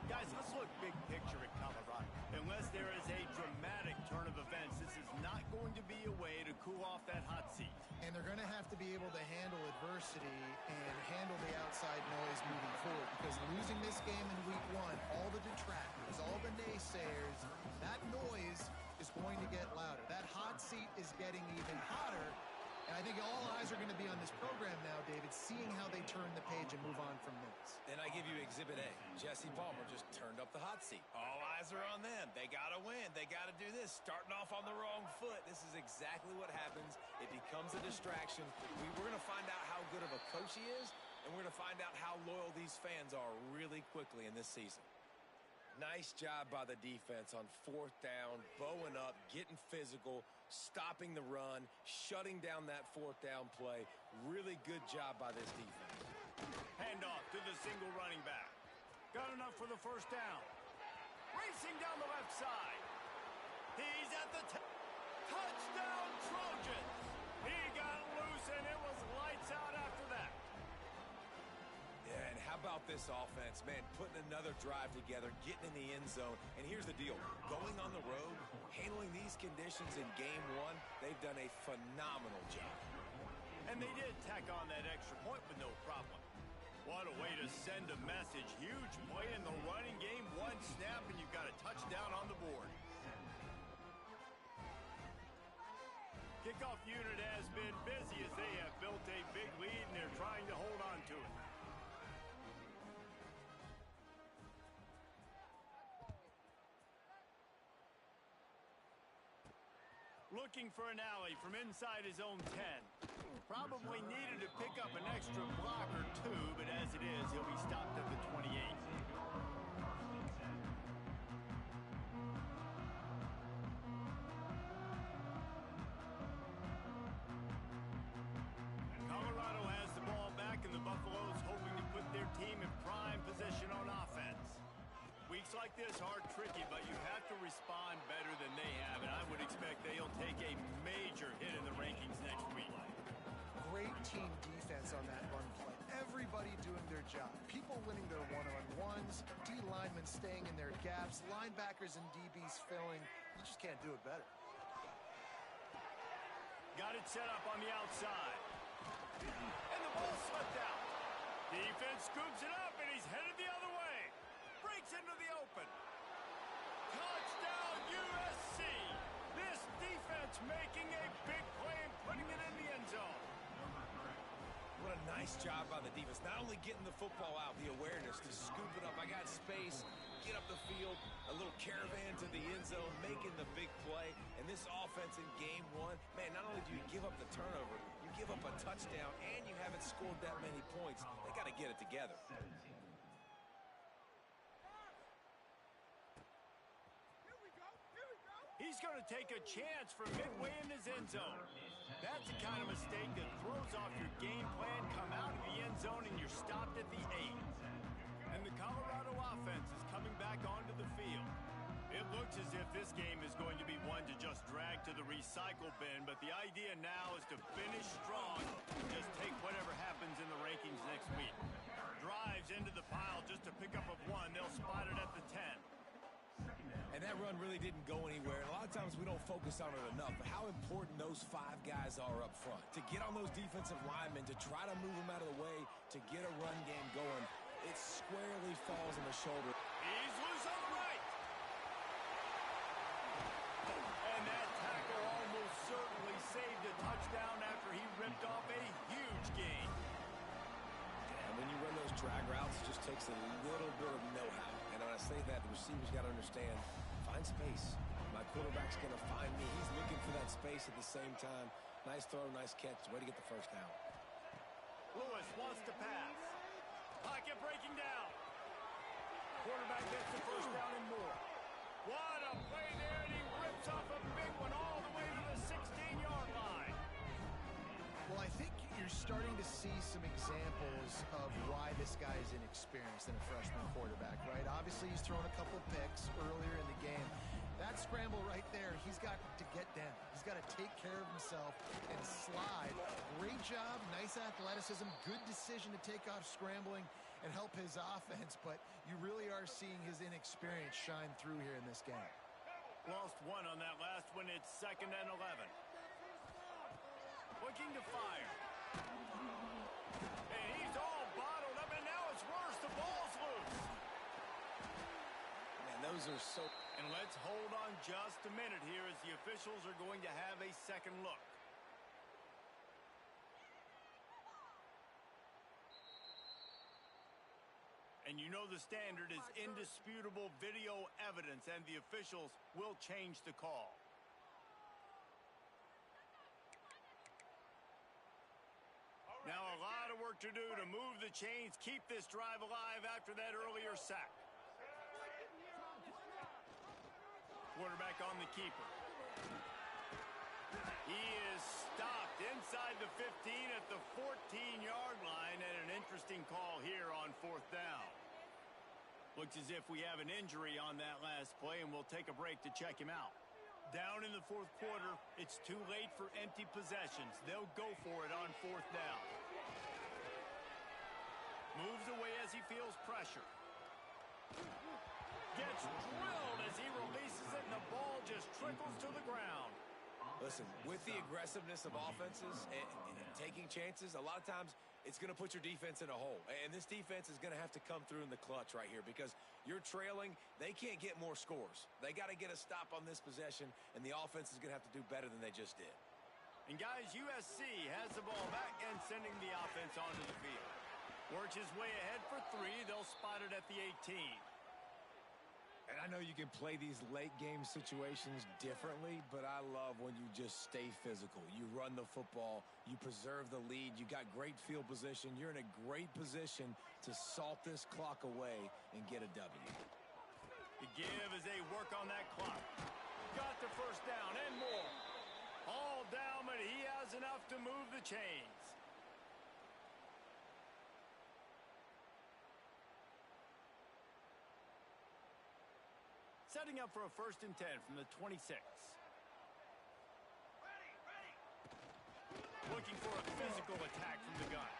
Guys, let's look big picture at Colorado. Unless there is a dramatic turn of events, this is not going to be a way to cool off that hot seat. And they're going to have to be able to handle adversity and handle the outside noise moving forward because losing this game in week one, all the detractors, all the naysayers, that noise is going to get louder. That hot seat is getting even hotter. And I think all eyes are going to be on this program now, David, seeing how they turn the page and move on from this. And I give you Exhibit A. Jesse Palmer just turned up the hot seat. All eyes are on them. They got to win. They got to do this. Starting off on the wrong foot. This is exactly what happens. It becomes a distraction. We're going to find out how good of a coach he is, and we're going to find out how loyal these fans are really quickly in this season. Nice job by the defense on 4th down, bowing up, getting physical, stopping the run, shutting down that 4th down play. Really good job by this defense. Handoff to the single running back. Got enough for the first down. Racing down the left side. He's at the touchdown Trojans. He got loose and it was lights out after that. Yeah, and how about this offense, man, putting another drive together, getting in the end zone. And here's the deal. Going on the road, handling these conditions in game one, they've done a phenomenal job. And they did tack on that extra point with no problem. What a way to send a message. Huge play in the running game. One snap, and you've got a touchdown on the board. Kickoff unit has been busy as they have built a big lead, and they're trying to hold on to it. Looking for an alley from inside his own 10. Probably needed to pick up an extra block or two, but as it is, he'll be stopped at the 28. Colorado has the ball back, and the Buffaloes hoping to put their team in prime position on offense. Weeks like this are tricky, but you have to respond better than they have, and I would expect they'll take a major hit in the rankings next week. Great team defense on that run play. Everybody doing their job. People winning their one-on-ones, D linemen staying in their gaps, linebackers and DBs filling. You just can't do it better. Got it set up on the outside. And the ball slipped out. Defense scoops it up, and he's headed the other way. Breaks into the open. Touchdown USC. This defense making a big play and putting it in the end zone. What a nice job by the defense. Not only getting the football out, the awareness to scoop it up. I got space, get up the field, a little caravan to the end zone, making the big play. And this offense in game one, man, not only do you give up the turnover, you give up a touchdown and you haven't scored that many points. They got to get it together. He's going to take a chance from midway in his end zone. That's the kind of mistake that throws off your game plan. Come out of the end zone and you're stopped at the 8. And the Colorado offense is coming back onto the field. It looks as if this game is going to be one to just drag to the recycle bin, but the idea now is to finish strong and just take whatever happens in the rankings next week. Drives into the pile just to pick up a 1. They'll spot it at the 10. And that run really didn't go anywhere. And a lot of times we don't focus on it enough, but how important those 5 guys are up front. To get on those defensive linemen, to try to move them out of the way, to get a run game going, it squarely falls on the shoulder. He's loose on the right. And that tackle almost certainly saved a touchdown after he ripped off a huge gain. And when you run those drag routes, it just takes a little bit of know-how. And when I say that, the receivers got to understand, find space. My quarterback's going to find me. He's looking for that space at the same time. Nice throw, nice catch. Way to get the first down. Lewis wants to pass. Pocket breaking down. Quarterback gets the first down and more. What a play there, and he rips off a big one all the way to the 16-yard line. Well, I think you're starting to see some examples of why this guy is inexperienced in a freshman quarterback, right? Obviously, he's thrown a couple picks earlier in the game. That scramble right there, he's got to get down. He's got to take care of himself and slide. Great job, nice athleticism, good decision to take off scrambling and help his offense, but you really are seeing his inexperience shine through here in this game. Lost 1 on that last one. It's 2nd and 11. Looking to fire. And he's all bottled up, and now it's worse. The ball's loose. Man, those are so... And let's hold on just a minute here as the officials are going to have a second look. And you know the standard is indisputable video evidence, and the officials will change the call. Now a lot of work to do to move the chains, keep this drive alive after that earlier sack. Quarterback on the keeper. He is stopped inside the 15 at the 14-yard line, and an interesting call here on 4th down. Looks as if we have an injury on that last play, and we'll take a break to check him out. Down in the 4th quarter, it's too late for empty possessions. They'll go for it on 4th down. Moves away as he feels pressure. Gets drilled as he releases it, and the ball just trickles to the ground. Listen, with the aggressiveness of offenses and taking chances, a lot of times it's going to put your defense in a hole. And this defense is going to have to come through in the clutch right here because you're trailing. They can't get more scores. They got to get a stop on this possession, and the offense is going to have to do better than they just did. And guys, USC has the ball back and sending the offense onto the field. Works his way ahead for 3. They'll spot it at the 18. And I know you can play these late game situations differently, but I love when you just stay physical. You run the football, you preserve the lead, you got great field position, you're in a great position to salt this clock away and get a W. The give as they work on that clock. Got the first down and more. All down, but he has enough to move the chains. Setting up for a 1st and 10 from the 26. Looking for a physical attack from the gun.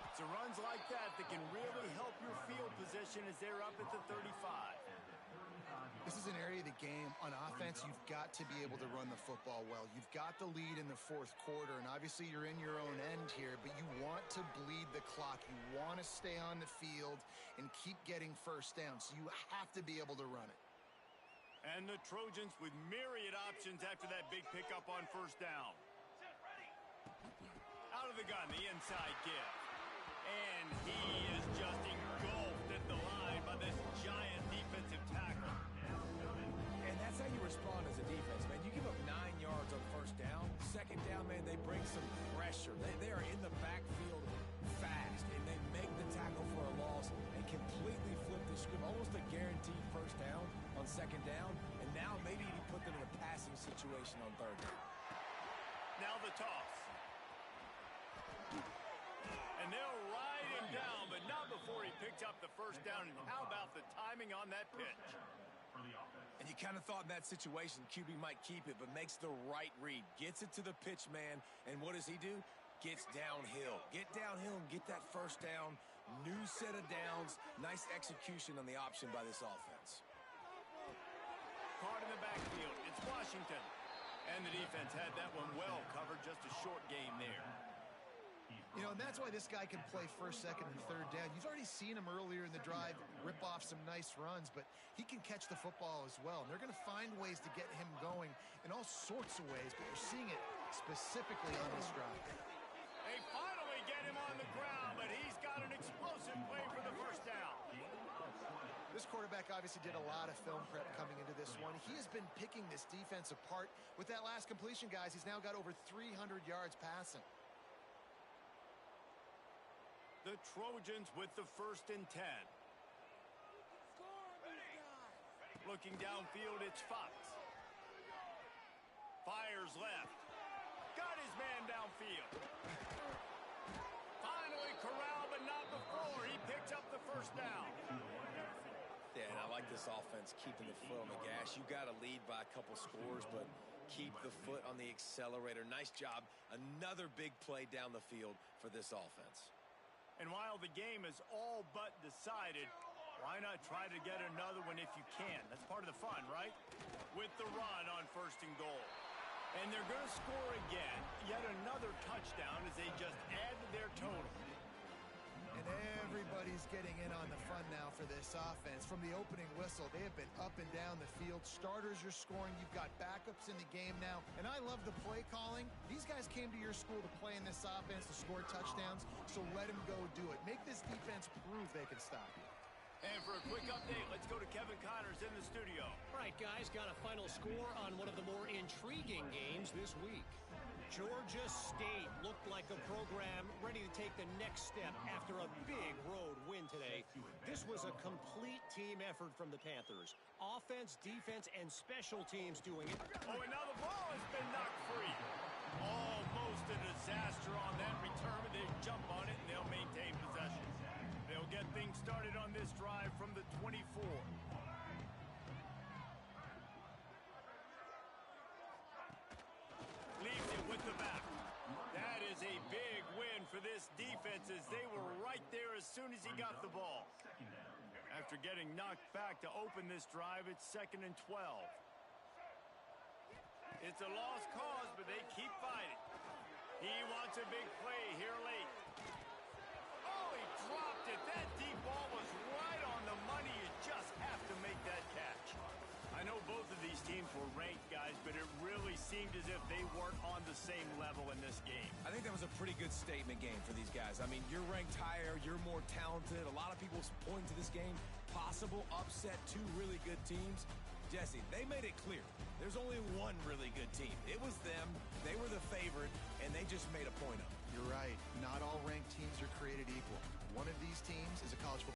It's runs like that that can really help your field position as they're up at the 35. This is an area of the game, on offense, you've got to be able to run the football well. You've got the lead in the 4th quarter, and obviously you're in your own end here, but you want to bleed the clock. You want to stay on the field and keep getting first down, so you have to be able to run it. And the Trojans with myriad options after that big pickup on 1st down. Out of the gun, the inside give. And he is just engulfed at the line by this giant defensive tackle. And that's how you respond as a defense, man. You give up 9 yards on 1st down. 2nd down, man, they bring some pressure. They are in the backfield fast, and they make the tackle for a loss and completely flip the script, almost a guaranteed first down on second down, and now maybe you put them in a passing situation on third down. Now the toss. And they'll ride him down, but not before he picked up the first down. And how about the timing on that pitch? And you kind of thought in that situation QB might keep it, but makes the right read. Gets it to the pitch man, and what does he do? Gets downhill. Get downhill and get that first down. New set of downs. Nice execution on the option by this offense. Caught in the backfield. It's Washington. And the defense had that one well covered. Just a short game there. You know, and that's why this guy can play first, second, and third down. You've already seen him earlier in the drive rip off some nice runs, but he can catch the football as well. And they're going to find ways to get him going in all sorts of ways, but you're seeing it specifically on this drive. They finally get him on the ground, but he's got an explosive play for the first down. This quarterback obviously did a lot of film prep coming into this one. He has been picking this defense apart. With that last completion, guys, he's now got over 300 yards passing. The Trojans with the 1st and 10. Looking downfield, it's Fox. Fires left. Got his man downfield. Finally corralled, but not before. He picked up the first down. Yeah, and I like this offense keeping the foot on the gas. You got to lead by a couple scores, but keep the foot on the accelerator. Nice job. Another big play down the field for this offense. And while the game is all but decided, why not try to get another one if you can? That's part of the fun, right? With the run on 1st and goal. And they're going to score again. Yet another touchdown as they just add to their total. And everybody's getting in on the fun now for this offense. From the opening whistle, they have been up and down the field. Starters are scoring. You've got backups in the game now. And I love the play calling. These guys came to your school to play in this offense to score touchdowns, so let them go do it. Make this defense prove they can stop you. And for a quick update, let's go to Kevin Connors in the studio. All right, guys, got a final score on one of the more intriguing games this week. Georgia State looked like a program ready to take the next step after a big road win today. This was a complete team effort from the Panthers. Offense, defense, and special teams doing it. Oh, and now the ball has been knocked free. Almost a disaster on that return, but they jump on it and they'll maintain possession. They'll get things started on this drive from the 24. Leaves it with the back. That is a big win for this defense as they were right there as soon as he got the ball. After getting knocked back to open this drive, it's 2nd and 12. It's a lost cause, but they keep fighting. He wants a big play here late. Oh, he dropped it. That deep ball was right on the money. You just have to make that catch. I know both of these teams were ranked, guys, but it really seemed as if they weren't on the same level in this game. I think that was a pretty good statement game for these guys. I mean, you're ranked higher, you're more talented. A lot of people point to this game, possible upset, 2 really good teams. Jesse, they made it clear. There's only one really good team. It was them. They were the favorite, and they just made a point of it. You're right. Not all ranked teams are created equal. One of these teams is a college football